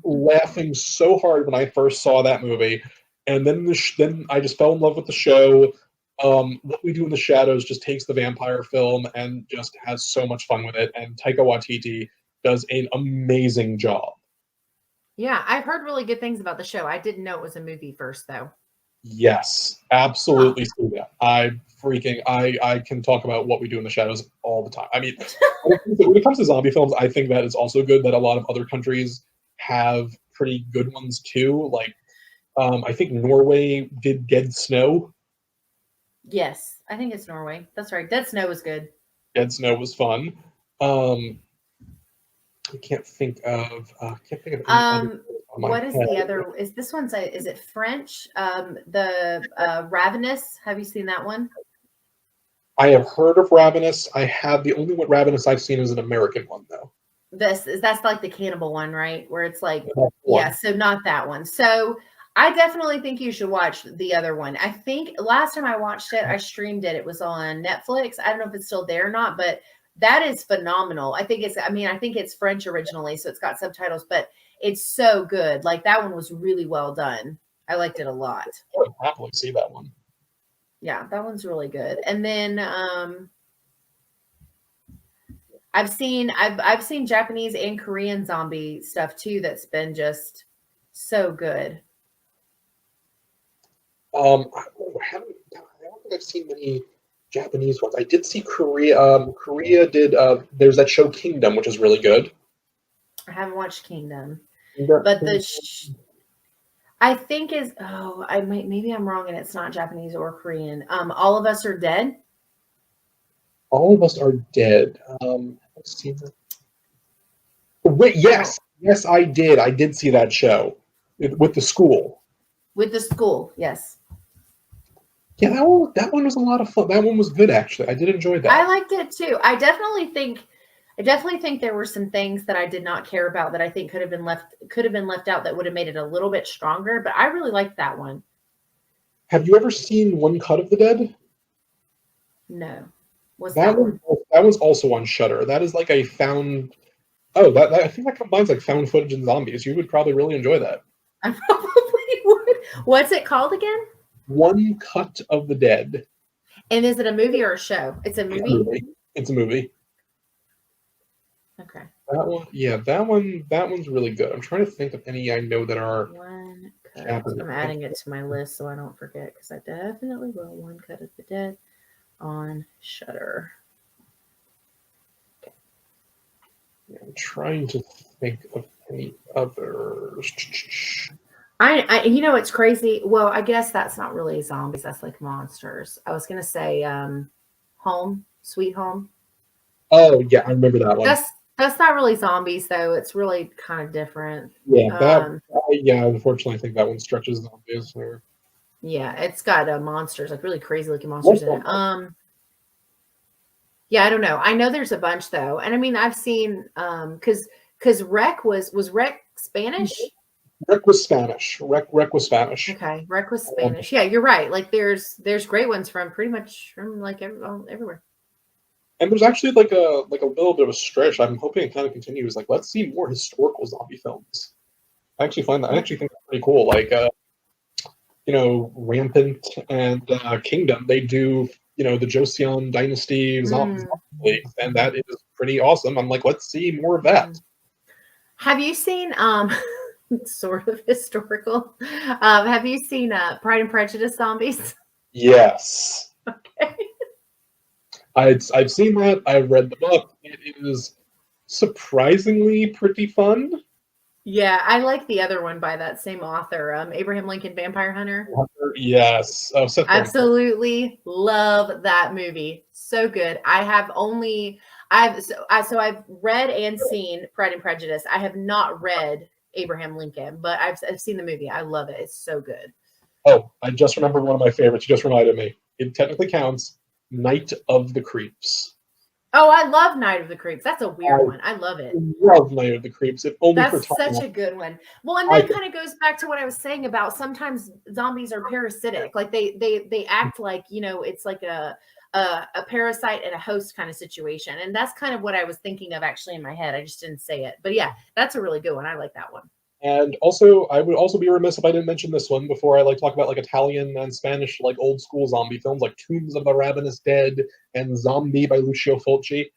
laughing so hard when I first saw that movie, and then then I just fell in love with the show. What We Do in the Shadows just takes the vampire film and just has so much fun with it, and Taika Waititi does an amazing job. Yeah, I've heard really good things about the show. I didn't know it was a movie first, though. Yes, absolutely. Yeah, I can talk about What We Do in the Shadows all the time. I mean, when it comes to zombie films, I think that it's also good that a lot of other countries have pretty good ones too. Like, I think Norway did Dead Snow. Yes, I think it's Norway. That's right. Dead Snow was good. Dead Snow was fun. I can't think of any other. What is the other? Is this one's? Is it French? The Ravenous. Have you seen that one? I have heard of Ravenous. I have the only one Ravenous I've seen is an American one though. That's like the cannibal one, right? Where it's like, yeah. So not that one. So I definitely think you should watch the other one. I think last time I watched it, I streamed it. It was on Netflix. I don't know if it's still there or not, but that is phenomenal. I think it's French originally, so it's got subtitles, but it's so good. Like that one was really well done. I liked it a lot. I would happily see that one. Yeah, that one's really good. And then I've seen Japanese and Korean zombie stuff too that's been just so good. I don't think I've seen many Japanese ones. I did see Korea. Korea did. There's that show Kingdom, which is really good. I haven't watched Kingdom, but I think is maybe I'm wrong and it's not Japanese or Korean. All of Us Are Dead. All of Us Are Dead. I've seen that. Wait, yes, I did. I did see that show with the school. With the school, yes. Yeah, that one was a lot of fun. That one was good, actually. I did enjoy I that. liked it too. I definitely think there were some things that I did not care about that I think could have been left out that would have made it a little bit stronger, but I really liked that one. Have you ever seen One Cut of the Dead? No. What's That that one one? that one's also on Shudder. That is like a found. Oh, that I think that combines like found footage and zombies. You would probably really enjoy that. I probably would. What's it called again? One Cut of the Dead. And is it a movie or a show? It's a It's a movie? movie. It's a movie. Okay. That one, yeah, that one's really good. I'm trying to think of any I know that are One cut. Japanese. I'm adding it to my list so I don't forget because I definitely will. One cut of the dead on Shutter. Yeah, I'm trying to think of any others. It's crazy. Well, I guess that's not really zombies. That's like monsters. I was gonna say, Home, Sweet Home. Oh yeah, I remember that one. That's not really zombies though. It's really kind of different. Yeah, Um, yeah. Unfortunately, I think that one stretches zombies. Or yeah, it's got monsters, like really crazy looking monsters what's in that? it. Yeah, I don't know. I know there's a bunch though, and I mean I've seen because Rec was Rec Spanish. Rec was Spanish. Rec was Spanish. Okay, Rec was Um, Spanish. Yeah, you're right. Like there's great ones from pretty much from like everywhere. and there's actually like a little bit of a stretch. I'm hoping it kind of continues. Like, let's see more historical zombie films. I Yeah. actually think that's pretty cool. Like, Rampant and Kingdom, they do, the Joseon Dynasty Mm, zombie, and that is pretty awesome. I'm like, let's see more of that. mm. Have you seen sort of historical? Have you seen Pride and Prejudice zombies? Yes, I've seen that. I've read the book. It is surprisingly pretty fun. Yeah, I like the other one by that same author, Abraham Lincoln Vampire Hunter. Yes. Oh, Seth Rogen. Absolutely love that movie. So good. I've read and seen Pride and Prejudice. I have not read Abraham Lincoln, but I've seen the movie. I love it. It's so good. Oh, I just remembered one of my favorites. You just reminded me. It technically counts. Night of the Creeps. Oh, I love Night of the Creeps. That's a I weird one. I love it. love Night of the Creeps, if only for That's talking such about. a good one. Well, and I that kind of goes back to what I was saying about sometimes zombies are parasitic. Like they act like, it's like a parasite and a host kind of situation. And that's kind of what I was thinking of actually in my head. I just didn't say it. But yeah, that's a really good one. I like that one. And also, I would also be remiss if I didn't mention this one before I talk about like Italian and Spanish old school zombie films like Tombs of the Ravenous Dead and Zombie by Lucio Fulci.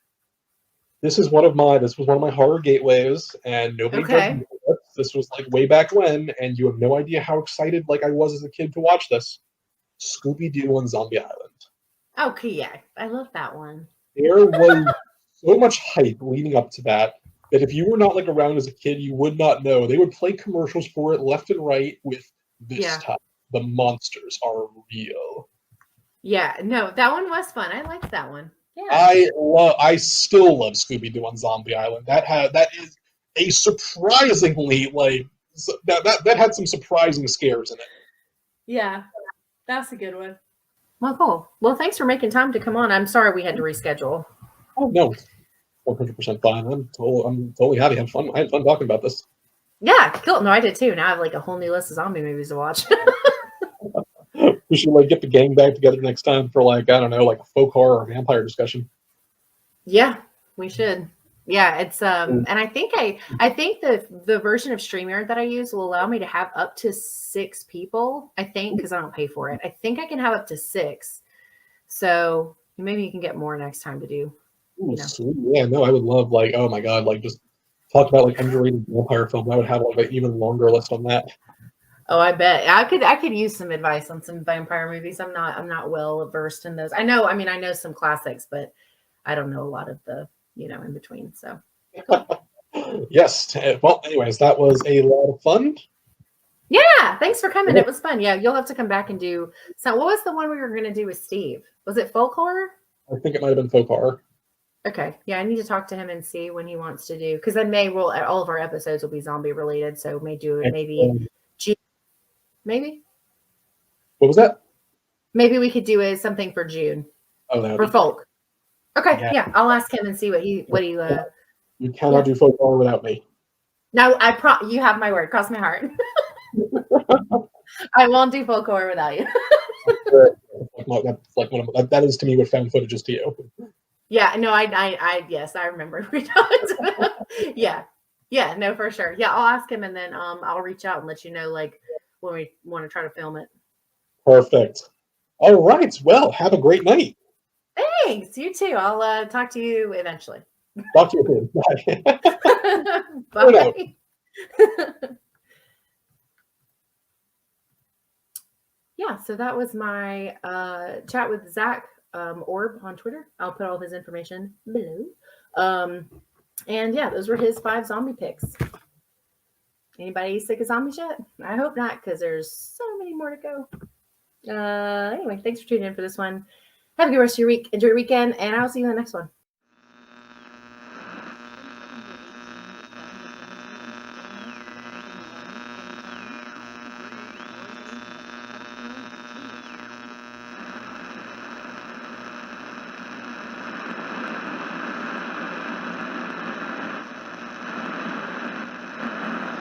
This was one of my horror gateways, and nobody judged me Okay. for this. This was like way back when, and you have no idea how excited I was as a kid to watch this. Scooby Doo on Zombie Island. Okay, yeah. I love that one. There was so much hype leading up to that if you were not around as a kid, you would not know. They would play commercials for it left and right with this Yeah. time. The monsters are real. Yeah. No, that one was fun. I liked that one. Yeah. I still love Scooby Doo on Zombie Island. That is a surprisingly that had some surprising scares in it. Yeah. That's a good one. Well, cool. Well, thanks for making time to come on. I'm sorry we had to reschedule. Oh no, 100% fine. I'm totally happy. I had fun talking about this. Yeah, cool. No, I did too. Now I have a whole new list of zombie movies to watch. We should get the gang back together next time for I don't know, a folk horror or vampire discussion. Yeah, we should. Yeah, it's and I think the version of StreamYard that I use will allow me to have up to 6 people. I think because I don't pay for it. I think I can have up to 6. So maybe you can get more next time to do. Ooh, sweet. Yeah, no, I would love oh my god, just talk about underrated vampire films. I would have an even longer list on that. Oh, I bet I could use some advice on some vampire movies. I'm not well versed in those. I know some classics, but I don't know a lot of the in between. So Yes. Well, anyways, that was a lot of fun. yeah, thanks for coming. It was fun. Yeah, you'll have to come back and do. So, what was the one we were going to do with Steve? Was it folk horror? I think it might have been folk horror. Okay, yeah, I need to talk to him and see when he wants to do. Because then all of our episodes will be zombie related. So may do it maybe. Maybe. What was that? Maybe we could do something for June Oh, that would for be folk. Okay, yeah. yeah, I'll ask him and see what he You cannot do folk horror without me. No, you have my word. Cross my heart. I won't do folk horror without you. That's like that is to me what found footage is to you. Yeah, no, yes, I remember we talked about. Yeah, yeah, no, for sure. Yeah, I'll ask him and then I'll reach out and let you know like when we want to try to film it. Perfect. All right. Well, have a great night. Thanks. You too. I'll talk to you eventually. Talk to you soon. Bye. Bye. Yeah, so that was my chat with Zach Orb on Twitter. I'll put all of his information below. And yeah, those were his 5 zombie picks. Anybody sick of zombies yet? I hope not, because there's so many more to go. Anyway, thanks for tuning in for this one. Have a good rest of your week. Enjoy your weekend, and I'll see you in the next one.